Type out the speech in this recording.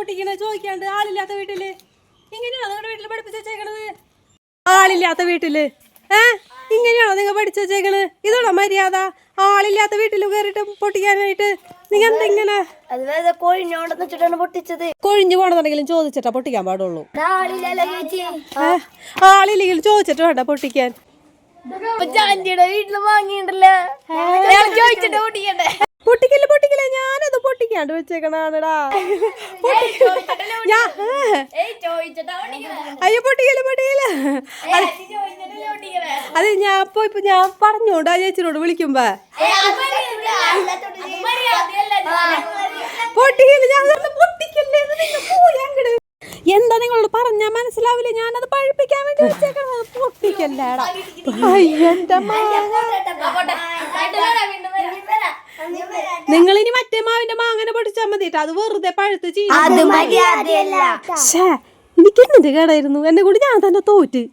പൊട്ടിക്കണ ചോദിക്കാണ്ട് ആളില്ലാത്ത വീട്ടില്? ഇങ്ങനെയാണോ നിങ്ങളുടെ വീട്ടില് പഠിപ്പിച്ച് വെച്ചേക്കണത്? ആളില്ലാത്ത വീട്ടില് ഇങ്ങനെയാണോ നിങ്ങൾ പഠിച്ചു വെച്ചേക്കണ്? ഇതാണോ മര്യാദ? ആളില്ലാത്ത വീട്ടിൽ കയറിട്ട് പൊട്ടിക്കാനായിട്ട് നിങ്ങൾ എന്തെങ്ങനെ? കൊഴിഞ്ഞു പോണെന്നുണ്ടെങ്കിലും ചോദിച്ചിട്ടാ പൊട്ടിക്കാൻ പാടുള്ളൂ. ആളില്ലെങ്കിലും ചോദിച്ചിട്ട് വേണ്ട പൊട്ടിക്കാൻ. പൊട്ടിക്കില്ല പൊട്ടിക്കില്ല, ഞാനത് പൊട്ടിക്കാണ്ട് വെച്ചേക്കണാണടാ. അയ്യോ പൊട്ടിക്കില്ല പൊട്ടിക്കില്ല. അത് ഞാൻ ഇപ്പൊ ഞാൻ പറഞ്ഞോണ്ട് ആ ചേച്ചിനോട് വിളിക്കുമ്പോ പൊട്ടിക്കില്ല. ഞാൻ പൊട്ടിക്കല്ലേ, എന്താ നിങ്ങളോട് പറഞ്ഞാ മനസ്സിലാവില്ല? ഞാനത് പഴിപ്പിക്കാൻ വേണ്ടി വെച്ചേക്കണത്. പൊട്ടിക്കല്ലേടാ. നിങ്ങളിനി മറ്റേ മാവിന്റെ മാങ്ങനെ പൊട്ടിച്ചാൽ മതിട്ടോ, അത് വെറുതെ പഴുത്ത് ചീ. എനിക്ക് എന്നിട്ട് കേടായിരുന്നു, എന്നെ കൂടി ഞാൻ തന്നെ തോറ്റ്.